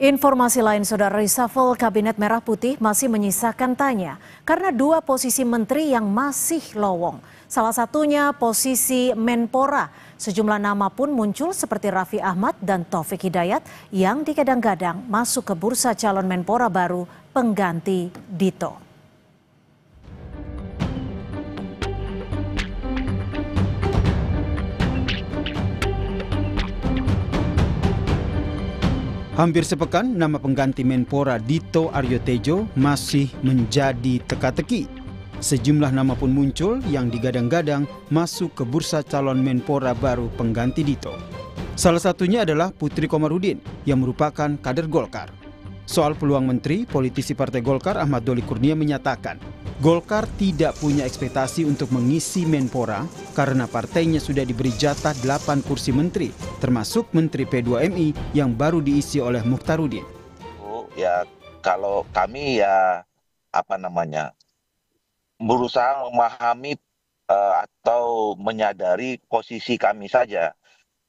Informasi lain, Saudara, reshuffle Kabinet Merah Putih masih menyisakan tanya karena dua posisi menteri yang masih lowong. Salah satunya posisi Menpora. Sejumlah nama pun muncul seperti Raffi Ahmad dan Taufik Hidayat yang digadang-gadang masuk ke bursa calon Menpora baru pengganti Dito. Hampir sepekan, nama pengganti Menpora Dito Aryo Tejo masih menjadi teka-teki. Sejumlah nama pun muncul yang digadang-gadang masuk ke bursa calon Menpora baru pengganti Dito. Salah satunya adalah Putri Komarudin yang merupakan kader Golkar. Soal peluang menteri, politisi Partai Golkar Ahmad Doli Kurnia menyatakan, Golkar tidak punya ekspektasi untuk mengisi Menpora karena partainya sudah diberi jatah 8 kursi menteri, termasuk Menteri P2MI yang baru diisi oleh Mukhtarudin. Ya kalau kami berusaha memahami atau menyadari posisi kami saja.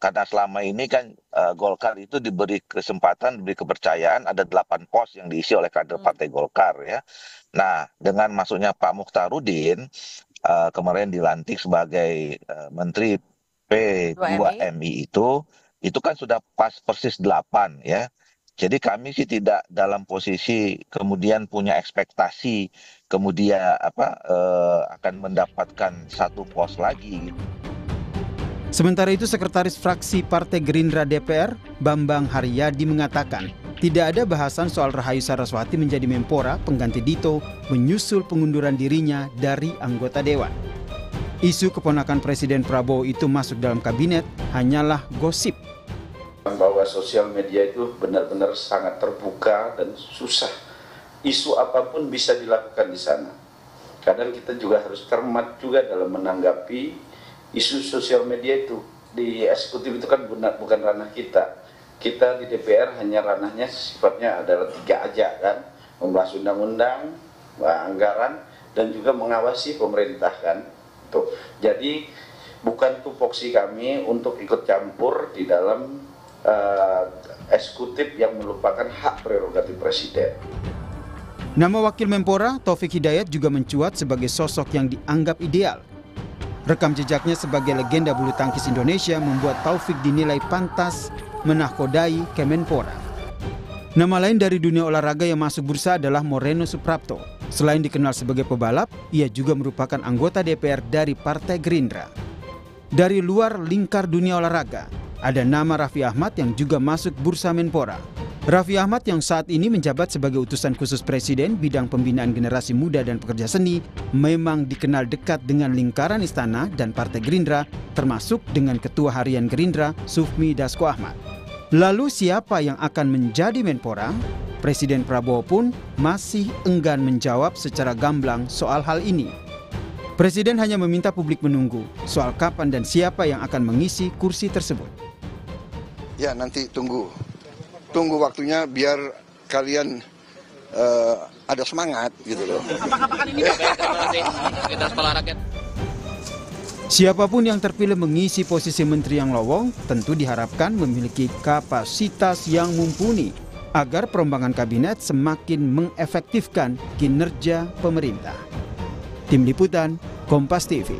Karena selama ini kan Golkar itu diberi kesempatan, diberi kepercayaan ada 8 pos yang diisi oleh kader Partai Golkar ya. Nah, dengan masuknya Pak Mukhtarudin kemarin dilantik sebagai Menteri P2MI itu kan sudah pas persis 8 ya. Jadi kami sih tidak dalam posisi kemudian punya ekspektasi kemudian akan mendapatkan satu pos lagi gitu. Sementara itu, Sekretaris Fraksi Partai Gerindra DPR, Bambang Haryadi mengatakan, tidak ada bahasan soal Rahayu Saraswati menjadi Menpora pengganti Dito menyusul pengunduran dirinya dari anggota Dewan. Isu keponakan Presiden Prabowo itu masuk dalam kabinet hanyalah gosip. Bahwa sosial media itu benar-benar sangat terbuka dan susah. Isu apapun bisa dilakukan di sana. Kadang kita juga harus cermat juga dalam menanggapi isu sosial media itu. Di eksekutif itu kan bukan ranah kita. Kita di DPR hanya ranahnya sifatnya adalah 3 aja kan. Membahas undang-undang, anggaran, dan juga mengawasi pemerintah kan. Tuh. Jadi bukan tupoksi kami untuk ikut campur di dalam eksekutif yang merupakan hak prerogatif presiden. Nama Wakil Menpora Taufik Hidayat juga mencuat sebagai sosok yang dianggap ideal. Rekam jejaknya sebagai legenda bulu tangkis Indonesia membuat Taufik dinilai pantas menahkodai Kemenpora. Nama lain dari dunia olahraga yang masuk bursa adalah Moreno Suprapto. Selain dikenal sebagai pebalap, ia juga merupakan anggota DPR dari Partai Gerindra. Dari luar lingkar dunia olahraga, ada nama Raffi Ahmad yang juga masuk bursa Menpora. Raffi Ahmad yang saat ini menjabat sebagai utusan khusus Presiden bidang pembinaan generasi muda dan pekerja seni memang dikenal dekat dengan lingkaran istana dan Partai Gerindra, termasuk dengan Ketua Harian Gerindra Sufmi Dasko Ahmad. Lalu siapa yang akan menjadi Menpora? Presiden Prabowo pun masih enggan menjawab secara gamblang soal hal ini. Presiden hanya meminta publik menunggu soal kapan dan siapa yang akan mengisi kursi tersebut. Ya, nanti tunggu waktunya biar kalian ada semangat gitu loh. Siapapun yang terpilih mengisi posisi menteri yang lowong tentu diharapkan memiliki kapasitas yang mumpuni agar perombakan kabinet semakin mengefektifkan kinerja pemerintah. Tim Liputan, Kompas TV.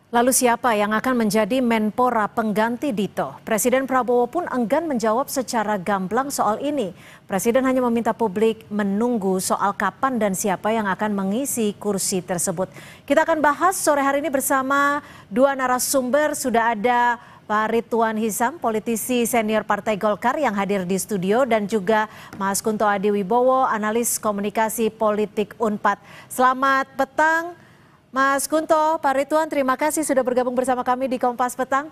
Lalu siapa yang akan menjadi Menpora pengganti Dito? Presiden Prabowo pun enggan menjawab secara gamblang soal ini. Presiden hanya meminta publik menunggu soal kapan dan siapa yang akan mengisi kursi tersebut. Kita akan bahas sore hari ini bersama dua narasumber. Sudah ada Pak Ridwan Hisam, politisi senior Partai Golkar yang hadir di studio, dan juga Mas Kunto Adiwibowo, analis komunikasi politik Unpad. Selamat petang. Mas Kunto, Pak Ridwan, terima kasih sudah bergabung bersama kami di Kompas Petang.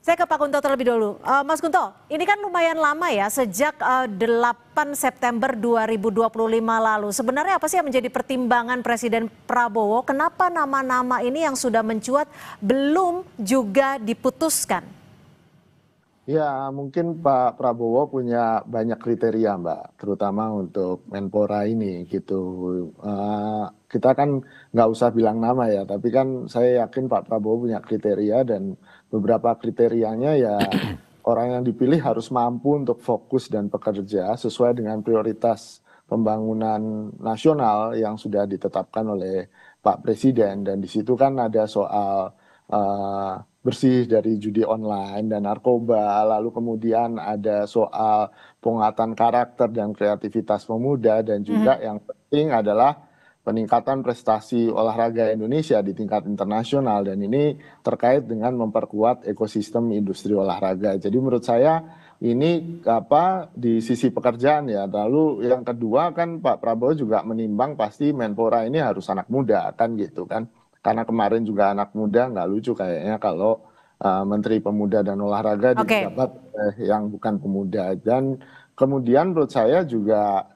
Saya ke Pak Kunto terlebih dulu. Mas Kunto, ini kan lumayan lama ya, sejak 8 September 2025 lalu. Sebenarnya apa sih yang menjadi pertimbangan Presiden Prabowo? Kenapa nama-nama ini yang sudah mencuat belum juga diputuskan? Ya, mungkin Pak Prabowo punya banyak kriteria, Mbak, terutama untuk Menpora ini gitu. Kita kan nggak usah bilang nama ya, tapi kan saya yakin Pak Prabowo punya kriteria, dan beberapa kriterianya ya orang yang dipilih harus mampu untuk fokus dan bekerja sesuai dengan prioritas pembangunan nasional yang sudah ditetapkan oleh Pak Presiden. Dan di situ kan ada soal bersih dari judi online dan narkoba, lalu kemudian ada soal penguatan karakter dan kreativitas pemuda, dan juga yang penting adalah peningkatan prestasi olahraga Indonesia di tingkat internasional, dan ini terkait dengan memperkuat ekosistem industri olahraga. Jadi menurut saya ini di sisi pekerjaan ya. Lalu yang kedua kan Pak Prabowo juga menimbang pasti Menpora ini harus anak muda kan gitu kan. Karena kemarin juga anak muda, nggak lucu kayaknya kalau Menteri Pemuda dan Olahraga dijabat yang bukan pemuda. Dan kemudian menurut saya juga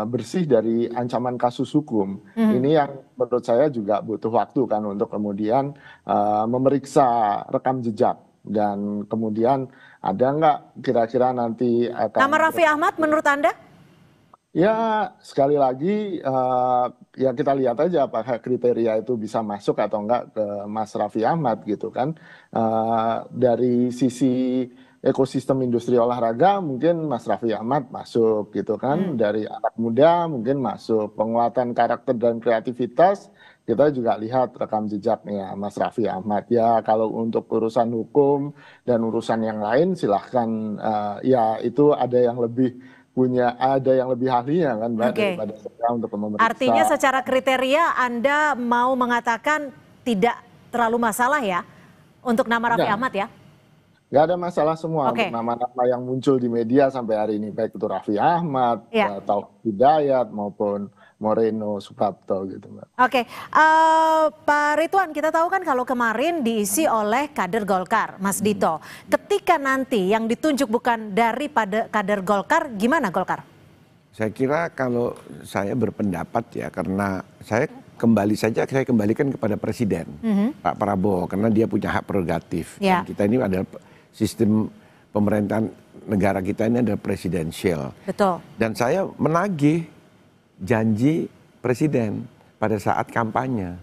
bersih dari ancaman kasus hukum. Ini yang menurut saya juga butuh waktu kan untuk kemudian memeriksa rekam jejak. Dan kemudian ada nggak kira-kira nanti akan... Nama Raffi Ahmad menurut Anda? Ya sekali lagi ya kita lihat aja apakah kriteria itu bisa masuk atau enggak ke Mas Raffi Ahmad gitu kan. Dari sisi ekosistem industri olahraga mungkin Mas Raffi Ahmad masuk gitu kan. Dari anak muda mungkin masuk. Penguatan karakter dan kreativitas kita juga lihat rekam jejaknya Mas Raffi Ahmad. Ya kalau untuk urusan hukum dan urusan yang lain silahkan, ya itu ada yang lebih ahlinya kan Mbak daripada saya untuk memeriksa. Artinya secara kriteria Anda mau mengatakan tidak terlalu masalah ya untuk nama Raffi Ahmad ya? Nggak ada masalah semua untuk nama-nama yang muncul di media sampai hari ini, baik itu Raffi Ahmad, atau Hidayat maupun Moreno Suprapto gitu Mbak. Oke, Pak Ridwan, kita tahu kan kalau kemarin diisi oleh kader Golkar, Mas Dito. Ketika nanti yang ditunjuk bukan daripada kader Golkar, gimana Golkar? Saya kira kalau saya berpendapat ya, karena saya kembalikan kepada Presiden, Pak Prabowo, karena dia punya hak prerogatif. Dan kita ini adalah sistem pemerintahan negara kita ini adalah presidensial. Betul. Dan saya menagih janji Presiden pada saat kampanye.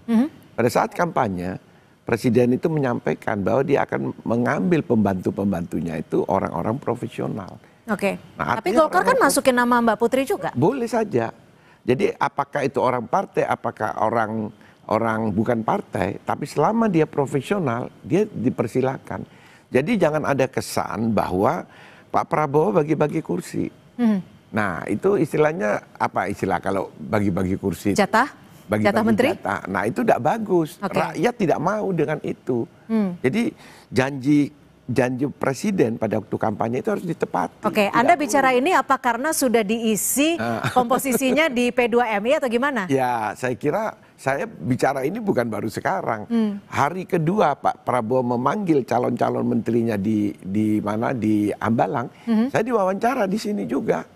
Pada saat kampanye, Presiden itu menyampaikan bahwa dia akan mengambil pembantu-pembantunya itu orang-orang profesional. Oke, tapi Golkar kan masukin nama Mbak Putri juga? Boleh saja. Jadi apakah itu orang partai, apakah orang bukan partai, tapi selama dia profesional, dia dipersilakan. Jadi jangan ada kesan bahwa Pak Prabowo bagi-bagi kursi. Nah itu istilahnya apa istilah kalau bagi-bagi kursi? Jatah? Jatah menteri? Jatah. Nah itu tidak bagus. Rakyat tidak mau dengan itu. Jadi janji Presiden pada waktu kampanye itu harus ditepati. Oke, Anda bicara ini apa karena sudah diisi komposisinya di P2MI atau gimana? Ya, saya kira saya bicara ini bukan baru sekarang. Hari kedua Pak Prabowo memanggil calon-calon menterinya di Hambalang, saya diwawancara di sini juga.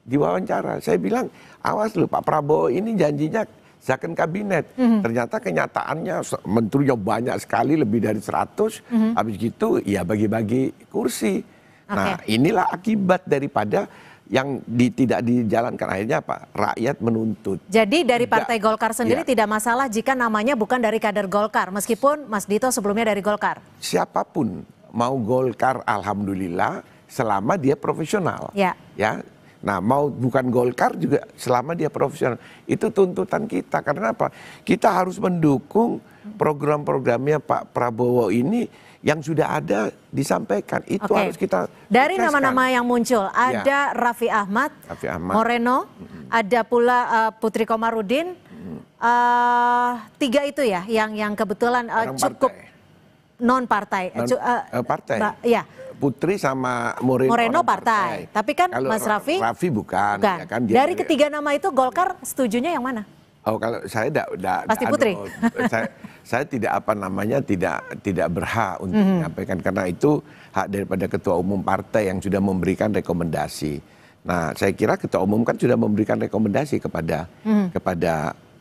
Diwawancara, saya bilang, awas loh Pak Prabowo ini janjinya second kabinet. Ternyata kenyataannya menterinya banyak sekali, lebih dari 100. Habis gitu ya bagi-bagi kursi. Nah inilah akibat daripada yang tidak dijalankan, akhirnya apa? Rakyat menuntut. Jadi dari Partai Golkar sendiri tidak masalah jika namanya bukan dari kader Golkar, meskipun Mas Dito sebelumnya dari Golkar? Siapapun mau Golkar alhamdulillah selama dia profesional. Ya. Nah mau bukan Golkar juga selama dia profesional. Itu tuntutan kita, karena apa? Kita harus mendukung program-programnya Pak Prabowo ini yang sudah ada disampaikan. Itu harus kita dari nama-nama yang muncul ada Raffi Ahmad, Moreno, ada pula Putri Komarudin. 3 itu ya yang kebetulan cukup non partai. Partai. Ya. Putri sama Moreno partai. Tapi kan kalau Mas Raffi bukan. Ya kan, dari ketiga nama itu Golkar setujunya yang mana? Oh kalau saya pasti Putri. saya tidak berhak untuk menyampaikan, karena itu hak daripada ketua umum partai yang sudah memberikan rekomendasi. Nah saya kira ketua umum kan sudah memberikan rekomendasi kepada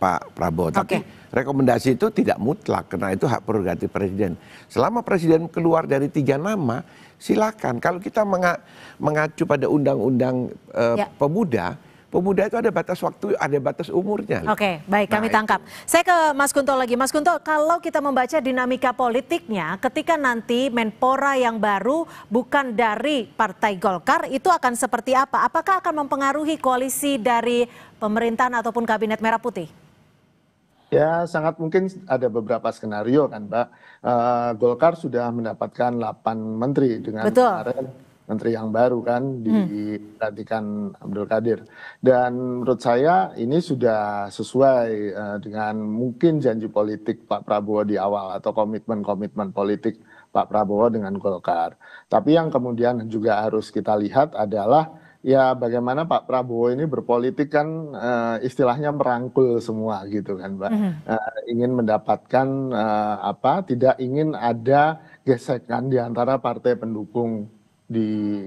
Pak Prabowo. Tapi rekomendasi itu tidak mutlak, karena itu hak prerogatif Presiden. Selama Presiden keluar dari 3 nama, silakan. Kalau kita mengacu pada undang-undang pemuda, pemuda itu ada batas waktu, ada batas umurnya. Oke, baik, kami tangkap. Saya ke Mas Kunto lagi. Mas Kunto, kalau kita membaca dinamika politiknya, ketika nanti Menpora yang baru bukan dari Partai Golkar, itu akan seperti apa? Apakah akan mempengaruhi koalisi dari pemerintahan ataupun Kabinet Merah Putih? Ya, sangat mungkin ada beberapa skenario kan, Mbak. Golkar sudah mendapatkan 8 menteri dengan kemarin menteri yang baru kan digantikan Abdul Qadir. Dan menurut saya ini sudah sesuai dengan mungkin janji politik Pak Prabowo di awal atau komitmen-komitmen politik Pak Prabowo dengan Golkar. Tapi yang kemudian juga harus kita lihat adalah ya bagaimana Pak Prabowo ini berpolitik kan istilahnya merangkul semua gitu kan, Mbak. Ingin mendapatkan tidak ingin ada gesekan di antara partai pendukung di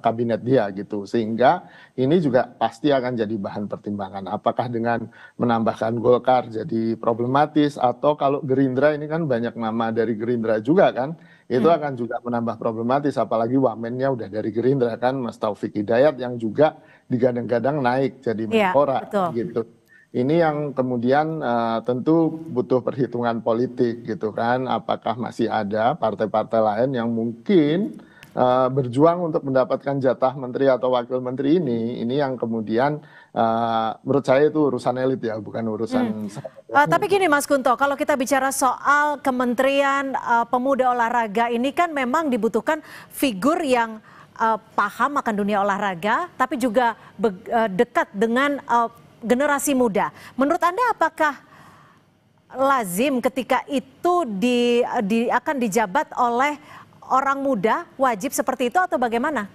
kabinet dia gitu, sehingga ini juga pasti akan jadi bahan pertimbangan apakah dengan menambahkan Golkar jadi problematis, atau kalau Gerindra ini kan banyak nama dari Gerindra juga kan, itu akan juga menambah problematis, apalagi wamennya udah dari Gerindra kan, Mas Taufik Hidayat yang juga digadang-gadang naik jadi Menpora gitu. Ini yang kemudian tentu butuh perhitungan politik gitu kan, apakah masih ada partai-partai lain yang mungkin berjuang untuk mendapatkan jatah menteri atau wakil menteri ini yang kemudian menurut saya itu urusan elit ya, bukan urusan tapi gini Mas Kunto, kalau kita bicara soal Kementerian Pemuda Olahraga ini kan memang dibutuhkan figur yang paham akan dunia olahraga tapi juga dekat dengan generasi muda. Menurut Anda apakah lazim ketika itu akan dijabat oleh orang muda, wajib seperti itu atau bagaimana?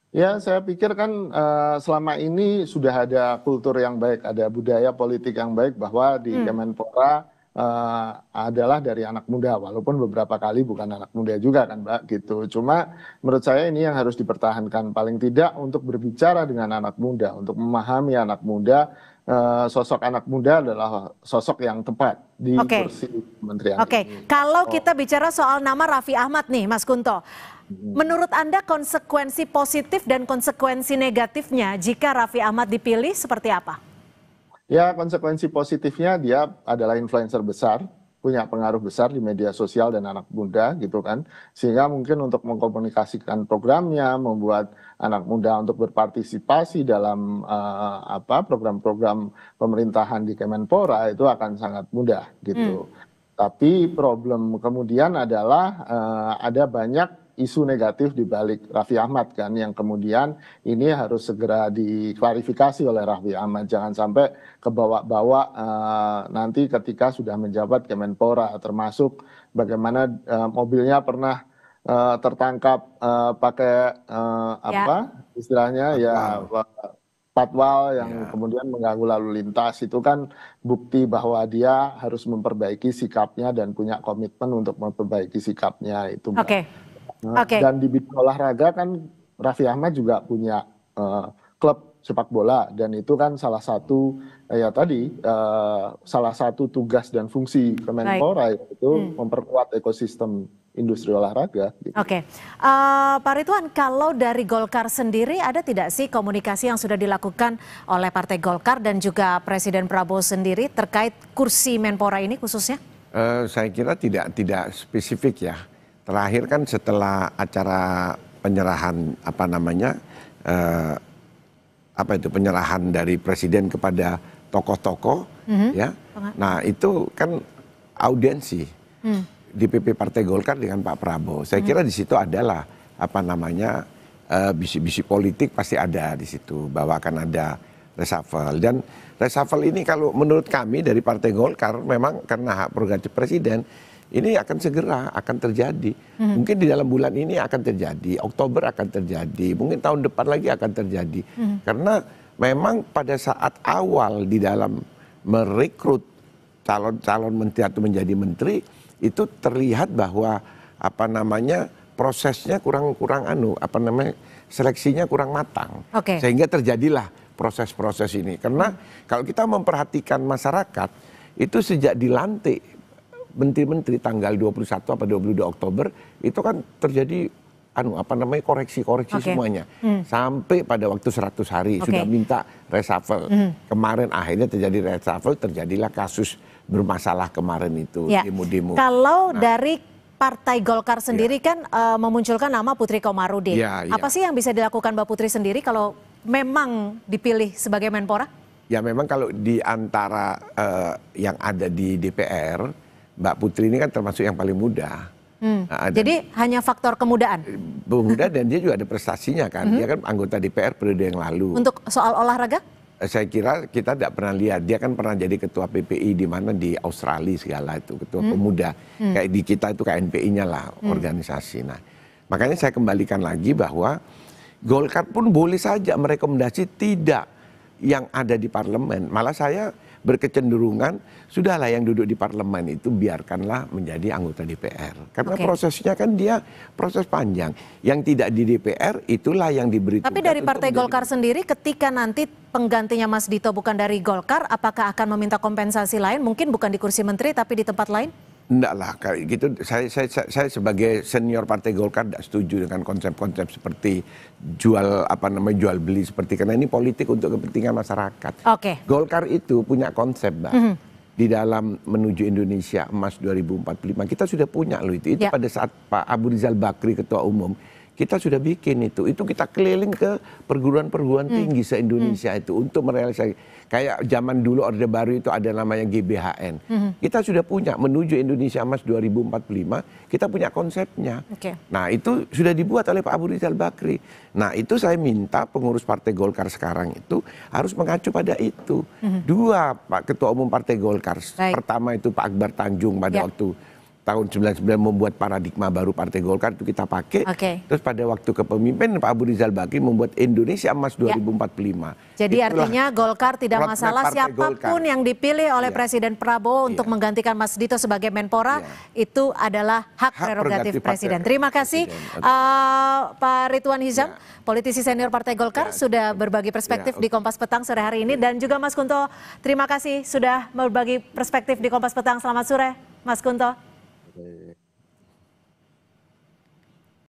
Ya, saya pikir kan selama ini sudah ada kultur yang baik, ada budaya politik yang baik bahwa di Kemenpora adalah dari anak muda, walaupun beberapa kali bukan anak muda juga kan, Mbak, gitu. Cuma menurut saya ini yang harus dipertahankan, paling tidak untuk berbicara dengan anak muda, untuk memahami anak muda. Sosok anak muda adalah sosok yang tepat di kursi kementerian ini. Kalau kita bicara soal nama Raffi Ahmad nih, Mas Kunto, menurut Anda konsekuensi positif dan konsekuensi negatifnya jika Raffi Ahmad dipilih seperti apa? Ya, konsekuensi positifnya dia adalah influencer besar, punya pengaruh besar di media sosial dan anak muda gitu kan, sehingga mungkin untuk mengkomunikasikan programnya, membuat anak muda untuk berpartisipasi dalam program-program pemerintahan di Kemenpora itu akan sangat mudah gitu. Tapi problem kemudian adalah ada banyak isu negatif di balik Raffi Ahmad kan, yang kemudian ini harus segera diklarifikasi oleh Raffi Ahmad, jangan sampai kebawa-bawa nanti ketika sudah menjabat Kemenpora, termasuk bagaimana mobilnya pernah tertangkap pakai istilahnya patwal yang kemudian mengganggu lalu lintas, itu kan bukti bahwa dia harus memperbaiki sikapnya dan punya komitmen untuk memperbaiki sikapnya itu. Dan di bidang olahraga kan Raffi Ahmad juga punya klub sepak bola, dan itu kan salah satu salah satu tugas dan fungsi Kemenpora itu memperkuat ekosistem industri olahraga. Gitu. Pak Ridwan, kalau dari Golkar sendiri ada tidak sih komunikasi yang sudah dilakukan oleh Partai Golkar dan juga Presiden Prabowo sendiri terkait kursi Menpora ini khususnya? Saya kira tidak spesifik ya. Terakhir kan setelah acara penyerahan penyerahan dari presiden kepada tokoh-tokoh ya. Nah, itu kan audiensi DPP Partai Golkar dengan Pak Prabowo. Saya kira di situ adalah bisi-bisi politik pasti ada di situ, bahwa akan ada reshuffle. Dan reshuffle ini kalau menurut kami dari Partai Golkar memang karena hak prerogatif presiden, ini akan segera terjadi. Mungkin di dalam bulan ini akan terjadi, Oktober akan terjadi, mungkin tahun depan lagi akan terjadi. Karena memang pada saat awal di dalam merekrut calon-calon menteri atau menjadi menteri, itu terlihat bahwa prosesnya kurang seleksinya kurang matang. Sehingga terjadilah proses-proses ini. Karena kalau kita memperhatikan masyarakat, itu sejak dilantik menteri-menteri tanggal 21 atau 22 Oktober itu kan terjadi koreksi-koreksi semuanya. Sampai pada waktu 100 hari sudah minta reshuffle. Kemarin akhirnya terjadi reshuffle, terjadilah kasus bermasalah kemarin itu, demo-demo. Kalau dari Partai Golkar sendiri kan memunculkan nama Putri Komarudin. Apa sih yang bisa dilakukan Mbak Putri sendiri kalau memang dipilih sebagai Menpora? Ya memang kalau di antara yang ada di DPR, Mbak Putri ini kan termasuk yang paling muda. Jadi hanya faktor kemudaan? Muda dan dia juga ada prestasinya kan. Dia kan anggota DPR periode yang lalu. Untuk soal olahraga? Saya kira kita tidak pernah lihat. Dia kan pernah jadi ketua PPI di mana di Australia segala itu, ketua pemuda. Kayak di kita itu KNPI-nya lah organisasi. Nah, makanya saya kembalikan lagi bahwa Golkar pun boleh saja merekomendasi tidak yang ada di parlemen. Malah saya berkecenderungan sudahlah yang duduk di parlemen itu biarkanlah menjadi anggota DPR. Karena prosesnya kan dia proses panjang. Yang tidak di DPR itulah yang diberi tugas. Tapi dari Partai Golkar sendiri ketika nanti penggantinya Mas Dito bukan dari Golkar, apakah akan meminta kompensasi lain? Mungkin bukan di kursi menteri tapi di tempat lain? Enggak lah, kayak gitu. Saya sebagai senior Partai Golkar tidak setuju dengan konsep-konsep seperti jual beli seperti, karena ini politik untuk kepentingan masyarakat. Golkar itu punya konsep, Mbak. Di dalam menuju Indonesia Emas 2045 kita sudah punya loh itu. Itu pada saat Pak Abu Rizal Bakri ketua umum kita sudah bikin itu kita keliling ke perguruan-perguruan tinggi se-Indonesia itu untuk merealisasi. Kayak zaman dulu Orde Baru itu ada namanya GBHN. Kita sudah punya menuju Indonesia Emas 2045, kita punya konsepnya. Nah itu sudah dibuat oleh Pak Abu Rizal Bakri. Nah itu saya minta pengurus Partai Golkar sekarang itu harus mengacu pada itu. Dua Pak Ketua Umum Partai Golkar. Pertama itu Pak Akbar Tanjung pada waktu tahun 99 membuat paradigma baru Partai Golkar itu kita pakai. Terus pada waktu kepemimpinan Pak Abu Rizal Bakri membuat Indonesia Emas 2045. Jadi artinya Golkar tidak masalah siapapun yang dipilih oleh Presiden Prabowo untuk menggantikan Mas Dito sebagai Menpora, itu adalah hak prerogatif Presiden. Terima kasih Pak Ridwan Hizam, politisi senior Partai Golkar, sudah berbagi perspektif di Kompas Petang sore hari ini. Dan juga Mas Kunto, terima kasih sudah berbagi perspektif di Kompas Petang. Selamat sore Mas Kunto.